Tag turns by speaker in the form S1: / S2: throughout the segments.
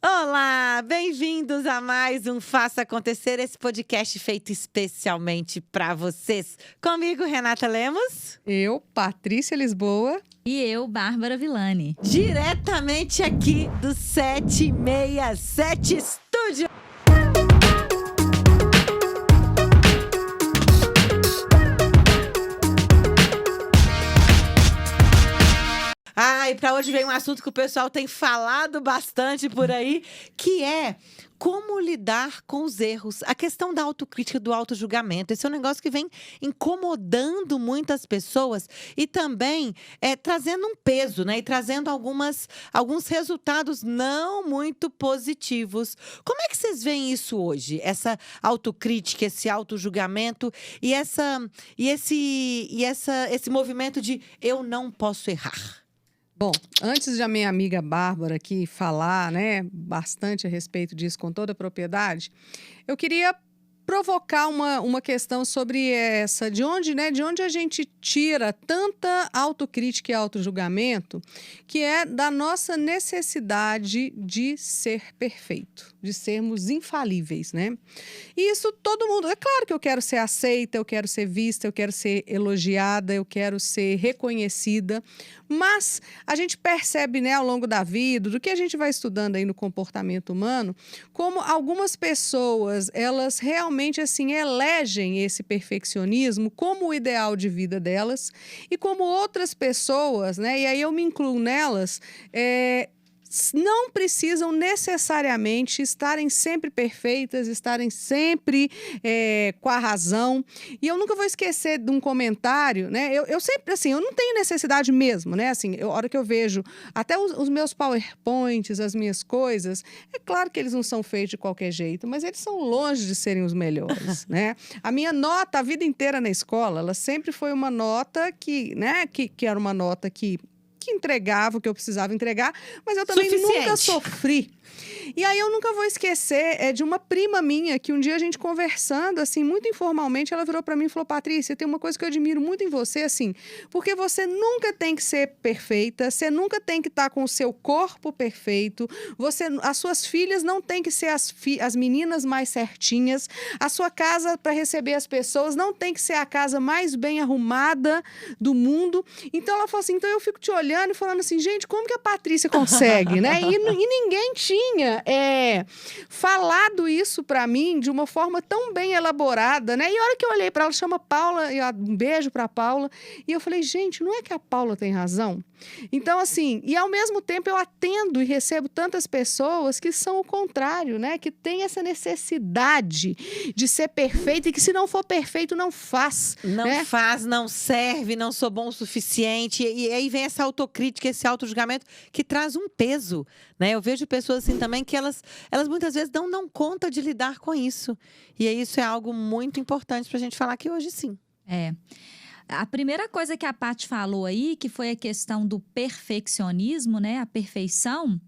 S1: Olá, bem-vindos a mais um Faça Acontecer, esse podcast feito especialmente para vocês. Comigo, Renata Lemos.
S2: Eu, Patrícia Lisboa.
S3: E eu, Bárbara Villani.
S1: Diretamente aqui do 767 Estúdio. E para hoje vem um assunto que o pessoal tem falado bastante por aí, que é como lidar com os erros. A questão da autocrítica, do autojulgamento. Esse é um negócio que vem incomodando muitas pessoas e também trazendo um peso, né? E trazendo alguns resultados não muito positivos. Como é que vocês veem isso hoje? Essa autocrítica, esse autojulgamento e esse movimento de eu não posso errar.
S2: Bom, antes de a minha amiga Bárbara aqui falar, né, bastante a respeito disso com toda a propriedade, eu queria provocar uma questão sobre essa, de onde a gente tira tanta autocrítica e autojulgamento, que é da nossa necessidade de ser perfeito, de sermos infalíveis, né? E isso todo mundo, é claro que eu quero ser aceita, eu quero ser vista, eu quero ser elogiada, eu quero ser reconhecida, mas a gente percebe, né, ao longo da vida, do que a gente vai estudando aí no comportamento humano, como algumas pessoas, elas realmente assim elegem esse perfeccionismo como o ideal de vida delas e como outras pessoas, né, e aí eu me incluo nelas, não precisam necessariamente estarem sempre perfeitas, estarem sempre com a razão. E eu nunca vou esquecer de um comentário, né? Eu sempre, assim, eu não tenho necessidade mesmo, né? Assim, a hora que eu vejo até os meus PowerPoints, as minhas coisas, é claro que eles não são feitos de qualquer jeito, mas eles são longe de serem os melhores, né? A minha nota, a vida inteira na escola, ela sempre foi uma nota que era uma nota que entregava o que eu precisava entregar, mas eu também nunca sofri. E aí eu nunca vou esquecer de uma prima minha, que um dia a gente conversando, assim, muito informalmente, ela virou para mim e falou: Patrícia, tem uma coisa que eu admiro muito em você, assim, porque você nunca tem que ser perfeita, você nunca tem que estar com o seu corpo perfeito, as suas filhas não têm que ser as meninas mais certinhas, a sua casa para receber as pessoas não tem que ser a casa mais bem arrumada do mundo. Então ela falou assim, então eu fico te olhando e falando assim, gente, como que a Patrícia consegue, né? E ninguém tinha falado isso para mim de uma forma tão bem elaborada, né? E a hora que eu olhei para ela, chama Paula, um beijo para Paula, e eu falei, gente, não é que a Paula tem razão? Então, assim, e ao mesmo tempo eu atendo e recebo tantas pessoas que são o contrário, né? Que tem essa necessidade de ser perfeito e que se não for perfeito, não faz.
S1: Não
S2: né?
S1: faz, não serve, não sou bom o suficiente. E aí vem essa autocrítica, esse autojulgamento que traz um peso, né? Eu vejo pessoas assim também que elas muitas vezes não dão conta de lidar com isso. E aí isso é algo muito importante pra gente falar aqui hoje, sim.
S3: A primeira coisa que a Paty falou aí, que foi a questão do perfeccionismo, né? A perfeição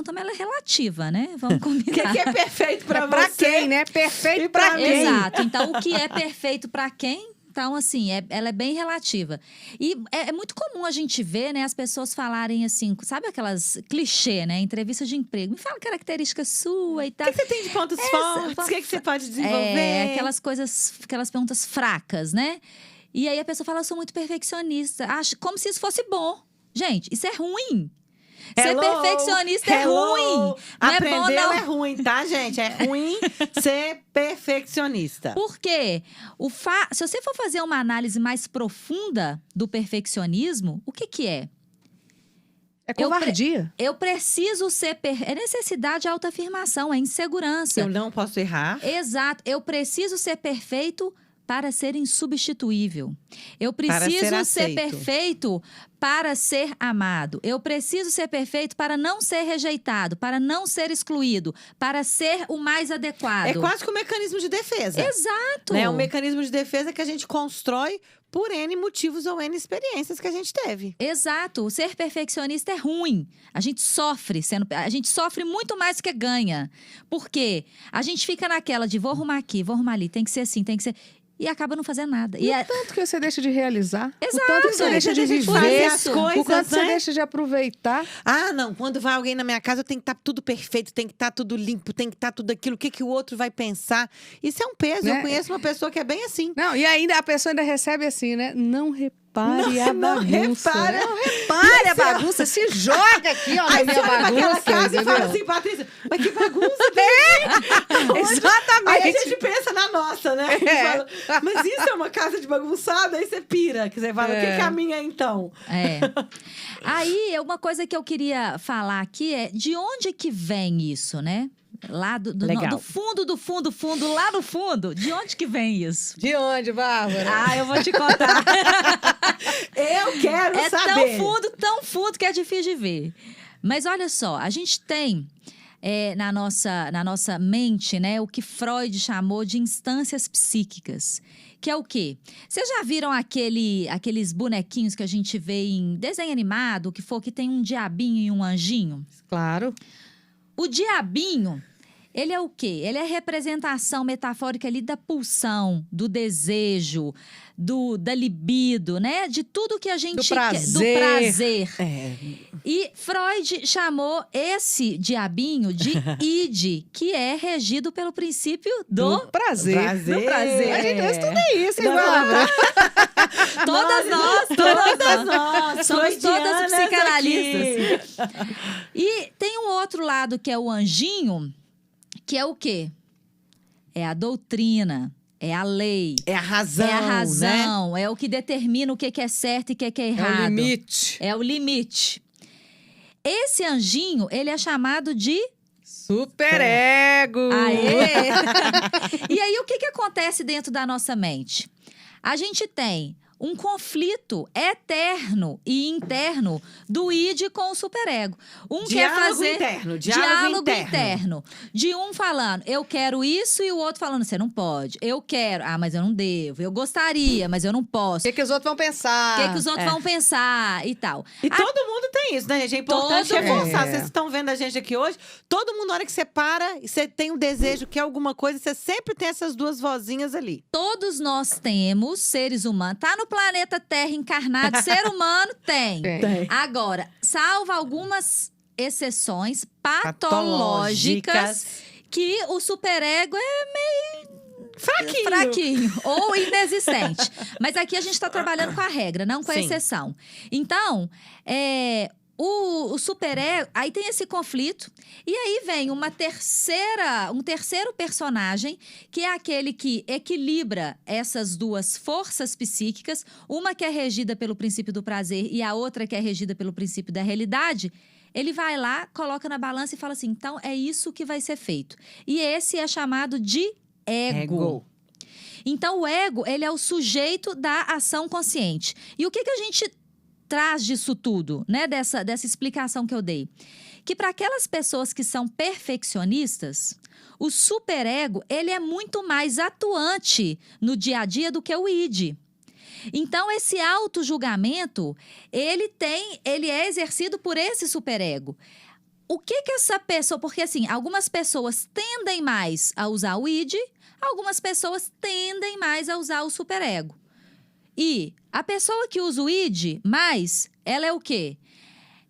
S3: também ela é relativa, né? Vamos combinar.
S1: O que é perfeito pra você?
S2: Pra quem, né? Perfeito pra quem?
S3: Exato. Então, o que é perfeito pra quem? Então, assim, ela é bem relativa. E é muito comum a gente ver, né, as pessoas falarem assim, sabe aquelas clichê, né? Entrevista de emprego. Me fala característica sua e tal.
S1: O que você tem de pontos fortes? O que você pode desenvolver?
S3: Aquelas perguntas fracas, né? E aí a pessoa fala, eu sou muito perfeccionista. Como se isso fosse bom. Gente, isso é ruim. Ser perfeccionista é ruim.
S1: Aprendeu é ruim, tá, gente? É ruim ser perfeccionista.
S3: Por quê? Se você for fazer uma análise mais profunda do perfeccionismo, o que é?
S2: É covardia.
S3: Eu preciso ser... É necessidade de autoafirmação, é insegurança.
S1: Eu não posso errar.
S3: Exato. Eu preciso ser perfeito para ser insubstituível. Eu preciso ser perfeito para ser amado. Eu preciso ser perfeito para não ser rejeitado, para não ser excluído, para ser o mais adequado.
S1: É quase que um mecanismo de defesa.
S3: Exato.
S1: É um mecanismo de defesa que a gente constrói por N motivos ou N experiências que a gente teve.
S3: Exato. O ser perfeccionista é ruim. A gente sofre muito mais do que ganha. Por quê? A gente fica naquela de vou arrumar aqui, vou arrumar ali, tem que ser assim, tem que ser... e acaba não fazendo nada.
S2: E o tanto que você deixa de realizar.
S3: Exato.
S2: O tanto que você deixa de viver. As coisas, o quanto você deixa de aproveitar.
S1: Ah, não. Quando vai alguém na minha casa, eu tenho que estar tudo perfeito, tem que estar tudo limpo, tem que estar tudo aquilo. O que o outro vai pensar? Isso é um peso.
S2: Né?
S1: Eu conheço uma pessoa que é bem assim.
S2: Não, e ainda a pessoa ainda recebe assim, né? Não repare a bagunça.
S1: Não repara.
S2: Não repare a bagunça. Se joga aqui, ó, na minha bagunça.
S1: Naquela casa e fala assim, Patrícia, mas que bagunça tem?
S2: Exatamente.
S1: Aí a gente pensa na nossa, né? Fala, mas isso é uma casa de bagunçada? Aí você pira, que você fala, que caminho é então?
S3: Aí, uma coisa que eu queria falar aqui é de onde que vem isso, né? Lá do fundo, lá no fundo. De onde que vem isso?
S2: De onde, Bárbara?
S3: Eu vou te contar.
S1: Eu quero saber.
S3: É tão fundo que é difícil de ver. Mas olha só, a gente tem na nossa mente, né, o que Freud chamou de instâncias psíquicas. Que é o quê? Vocês já viram aqueles bonequinhos que a gente vê em desenho animado, que tem um diabinho e um anjinho?
S2: Claro.
S3: O diabinho, ele é o quê? Ele é a representação metafórica ali da pulsão, do desejo, da libido, né? De tudo que a gente quer. Do prazer. E Freud chamou esse diabinho de id, que é regido pelo princípio do
S2: prazer.
S3: Do prazer.
S2: A gente estuda isso, hein, Bárbara?
S3: Todas nós. Somos todas psicanalistas. E tem um outro lado que é o anjinho, que é o quê? É a doutrina, é a lei.
S1: É a razão,
S3: né? É o que determina o que é certo e o que é errado.
S2: É o limite.
S3: É o limite. Esse anjinho, ele é chamado de
S2: superego.
S3: Aê! E aí, o que acontece dentro da nossa mente? A gente tem um conflito eterno e interno do id com o superego. Diálogo interno. De um falando, eu quero isso, e o outro falando, você não pode. Eu quero, mas eu não devo. Eu gostaria, mas eu não posso.
S2: O que os outros vão pensar?
S3: O que os outros vão pensar e tal.
S1: E todo mundo tem isso, né, gente? É importante reforçar. Vocês estão vendo a gente aqui hoje, todo mundo, na hora que você para, você tem um desejo, quer alguma coisa, você sempre tem essas duas vozinhas ali.
S3: Todos nós temos, seres humanos, tá no planeta Terra encarnado, ser humano tem. Agora, salvo algumas exceções patológicas, que o superego é meio fraquinho ou inexistente. Mas aqui a gente está trabalhando com a regra, não com a exceção. Então, o superego, aí tem esse conflito, e aí vem um terceiro personagem, que é aquele que equilibra essas duas forças psíquicas, uma que é regida pelo princípio do prazer e a outra que é regida pelo princípio da realidade. Ele vai lá, coloca na balança e fala assim, então é isso que vai ser feito. E esse é chamado de ego. Então o ego, ele é o sujeito da ação consciente. E o que a gente traz disso tudo, né? Dessa explicação que eu dei. Que para aquelas pessoas que são perfeccionistas, o superego, ele é muito mais atuante no dia a dia do que o id. Então, esse auto-julgamento, ele é exercido por esse superego. O que essa pessoa... Porque, assim, algumas pessoas tendem mais a usar o id, algumas pessoas tendem mais a usar o superego. E a pessoa que usa o id mais, ela é o quê?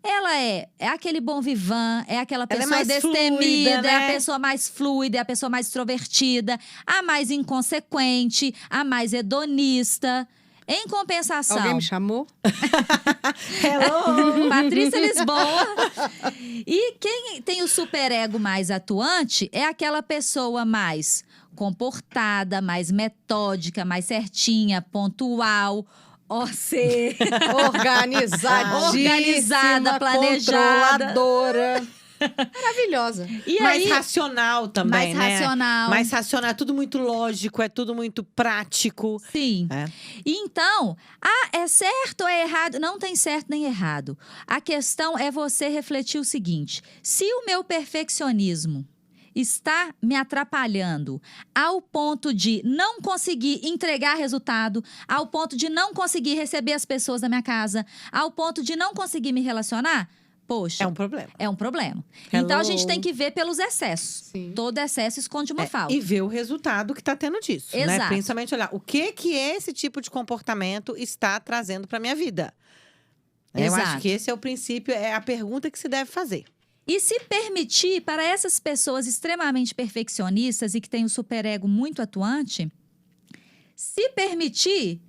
S3: Ela é aquele bom vivant, é aquela pessoa destemida, fluida, né? É a pessoa mais fluida, é a pessoa mais extrovertida, a mais inconsequente, a mais hedonista. Em compensação...
S2: Alguém me chamou?
S1: Hello!
S3: Patrícia Lisboa. E quem tem o superego mais atuante é aquela pessoa mais comportada, mais metódica, mais certinha, pontual, organizada, planejada,
S2: controladora. Maravilhosa.
S1: E mais racional também,
S3: mais racional.
S1: Mais racional. É tudo muito lógico, é tudo muito prático.
S3: Sim. E então, é certo ou é errado? Não tem certo nem errado. A questão é você refletir o seguinte. Se o meu perfeccionismo está me atrapalhando ao ponto de não conseguir entregar resultado, ao ponto de não conseguir receber as pessoas da minha casa, ao ponto de não conseguir me relacionar, poxa…
S1: É um problema.
S3: É um problema.
S1: Hello.
S3: Então, a gente tem que ver pelos excessos.
S2: Sim.
S3: Todo excesso esconde uma falta.
S1: E ver o resultado que tá tendo disso, né?
S3: Exato.
S1: Principalmente olhar o que esse tipo de comportamento está trazendo pra minha vida. Eu
S3: Exato.
S1: acho que esse é o princípio, é a pergunta que se deve fazer.
S3: E se permitir, para essas pessoas extremamente perfeccionistas e que têm o superego muito atuante, se permitir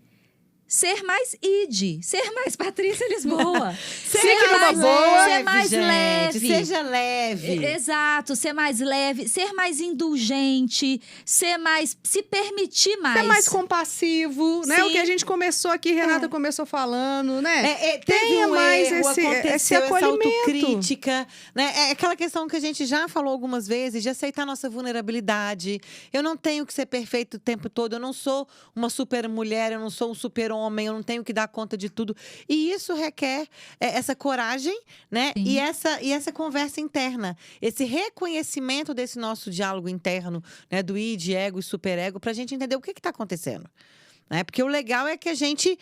S3: ser mais id, ser mais Patrícia Lisboa. Ser mais
S1: gente,
S3: leve.
S1: Seja leve.
S3: Exato, ser mais leve, ser mais indulgente, se permitir mais.
S2: Ser mais compassivo, né?
S3: Sim.
S2: O que a gente começou aqui, Renata começou falando, né?
S1: Tenha
S2: mais esse acolhimento.
S1: Essa autocrítica, né? É aquela questão que a gente já falou algumas vezes, de aceitar nossa vulnerabilidade. Eu não tenho que ser perfeito o tempo todo, eu não sou uma super mulher, eu não sou um super homem, eu não tenho que dar conta de tudo. E isso requer essa coragem, né?
S3: Sim.
S1: E essa conversa interna. Esse reconhecimento desse nosso diálogo interno, né? Do id, ego e superego, pra gente entender o que está acontecendo. Né? Porque o legal é que a gente…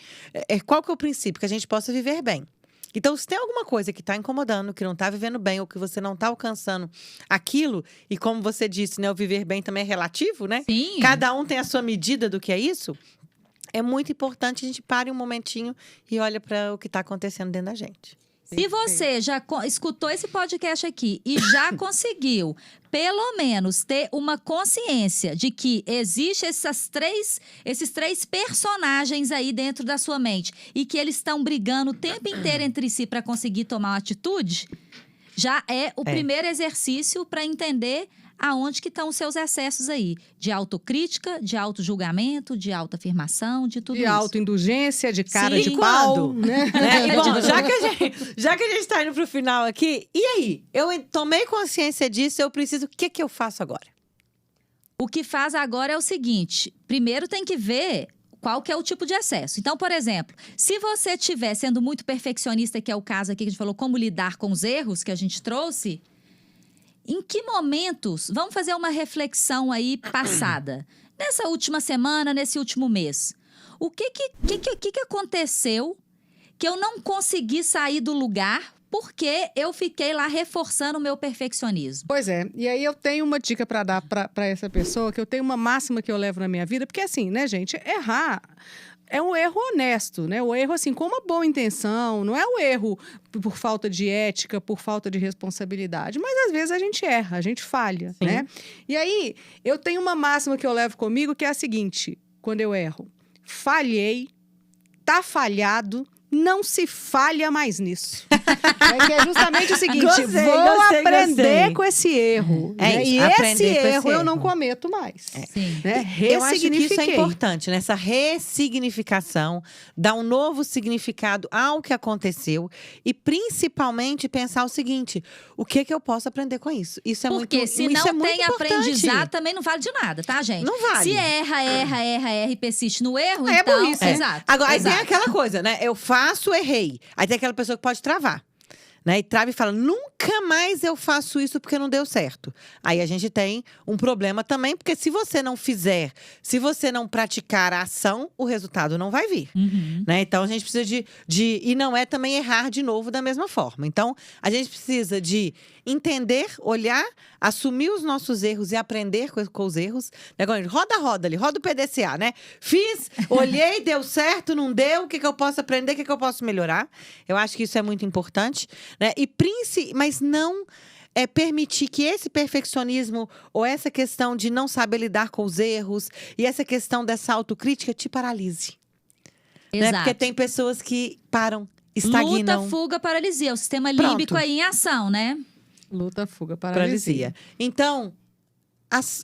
S1: Qual que é o princípio? Que a gente possa viver bem. Então, se tem alguma coisa que está incomodando, que não está vivendo bem, ou que você não está alcançando aquilo, e como você disse, né? O viver bem também é relativo, né?
S3: Sim.
S1: Cada um tem a sua medida do que é isso. É muito importante a gente pare um momentinho e olha para o que está acontecendo dentro da gente.
S3: Se você já escutou esse podcast aqui e já conseguiu, pelo menos, ter uma consciência de que existe esses três personagens aí dentro da sua mente e que eles estão brigando o tempo inteiro entre si para conseguir tomar uma atitude, já é o primeiro exercício para entender aonde que estão os seus excessos aí. De autocrítica, de autojulgamento, de autoafirmação, de tudo
S2: de
S3: isso.
S2: De autoindulgência, de cara
S1: Sim,
S2: de pau.
S1: quando?
S2: Né?
S1: E bom, já que a gente tá indo pro final aqui, e aí? Eu tomei consciência disso, eu preciso… O que eu faço agora?
S3: O que faz agora é o seguinte. Primeiro tem que ver qual que é o tipo de excesso. Então, por exemplo, se você estiver sendo muito perfeccionista, que é o caso aqui que a gente falou, como lidar com os erros que a gente trouxe… Em que momentos, vamos fazer uma reflexão aí passada, nessa última semana, nesse último mês, o que aconteceu que eu não consegui sair do lugar porque eu fiquei lá reforçando o meu perfeccionismo?
S2: Pois é, e aí eu tenho uma dica para dar para essa pessoa, que eu tenho uma máxima que eu levo na minha vida, porque assim, né, gente, errar… É um erro honesto, né? O erro, assim, com uma boa intenção. Não é o erro por falta de ética, por falta de responsabilidade. Mas, às vezes, a gente erra, a gente falha,
S1: Sim.
S2: né? E aí, eu tenho uma máxima que eu levo comigo, que é a seguinte. Quando eu erro, falhei, tá falhado, não se falha mais nisso. Que é justamente o seguinte, vou aprender com esse erro. Né? E esse erro eu não cometo mais.
S3: Sim.
S2: Né?
S1: Eu acho que isso é importante, né? Essa ressignificação, dar um novo significado ao que aconteceu e principalmente pensar o seguinte, o que eu posso aprender com isso? Isso é
S3: Porque
S1: muito,
S3: se
S1: isso
S3: não
S1: é muito
S3: tem
S1: importante.
S3: aprendizado, também não vale de nada, tá, gente?
S1: Não vale.
S3: Se erra e persiste no erro,
S2: É
S3: então…
S2: burrice.
S3: Exato.
S1: Agora, aí
S3: exato.
S1: tem aquela coisa, né? Eu faço, errei. Aí tem aquela pessoa que pode travar. Né? E trava e fala, nunca mais eu faço isso porque não deu certo. Aí a gente tem um problema também, porque se você não fizer, se você não praticar a ação, o resultado não vai vir.
S3: Uhum.
S1: Né? Então a gente precisa e não é também errar de novo da mesma forma. Então a gente precisa de entender, olhar, assumir os nossos erros e aprender com os erros. Roda ali, roda o PDCA, né? Fiz, olhei, deu certo, não deu, o que eu posso aprender, o que eu posso melhorar. Eu acho que isso é muito importante. Né? Mas não permitir que esse perfeccionismo ou essa questão de não saber lidar com os erros e essa questão dessa autocrítica te paralise. Né? Porque tem pessoas que param, estagnam.
S3: Luta, fuga, paralisia. O sistema
S1: Pronto.
S3: límbico aí em ação, né?
S2: Luta, fuga, paralisia.
S1: Então,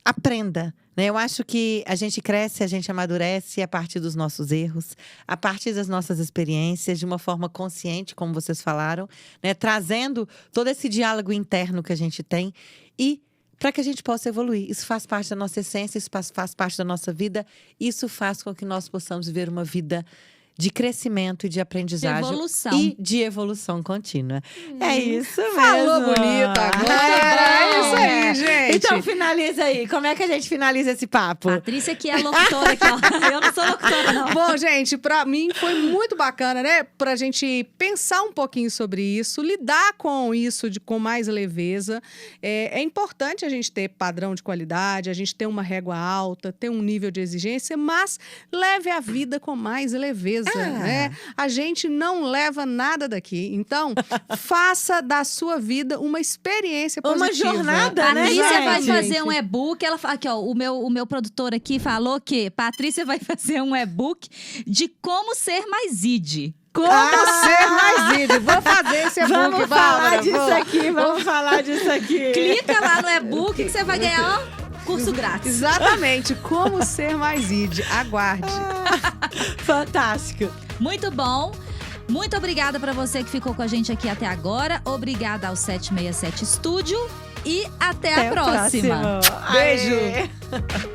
S1: aprenda. Né? Eu acho que a gente cresce, a gente amadurece a partir dos nossos erros, a partir das nossas experiências, de uma forma consciente, como vocês falaram, né? Trazendo todo esse diálogo interno que a gente tem e para que a gente possa evoluir. Isso faz parte da nossa essência, isso faz parte da nossa vida, isso faz com que nós possamos viver uma vida de crescimento e de aprendizagem.
S3: Evolução.
S1: E de evolução contínua. É isso mesmo.
S2: Falou bonito agora. É isso aí, gente.
S1: Então finaliza aí. Como é que a gente finaliza esse papo?
S3: Patrícia que é locutora aqui, ó. Eu não sou locutora, não.
S2: Bom, gente, pra mim foi muito bacana, né? Pra gente pensar um pouquinho sobre isso, lidar com isso com mais leveza. É importante a gente ter padrão de qualidade, a gente ter uma régua alta, ter um nível de exigência, mas leve a vida com mais leveza, né? A gente não leva nada daqui. Então, faça da sua vida uma experiência positiva.
S1: Uma jornada, né,
S3: Patrícia
S1: gente?
S3: vai fazer um e-book. Ela fala aqui, ó, o meu produtor aqui falou que Patrícia vai fazer um e-book de como ser mais id.
S2: Como ser mais id. Vou fazer esse e-book,
S1: Vamos falar disso aqui, vamos falar disso aqui.
S3: Clica lá no e-book que você vai ganhar, ó, curso grátis.
S2: Exatamente, como ser mais id. Aguarde.
S1: Fantástico.
S3: Muito bom. Muito obrigada para você que ficou com a gente aqui até agora. Obrigada ao 767 Estúdio e até a próxima.
S1: Próximo.
S2: Beijo.
S1: Aê.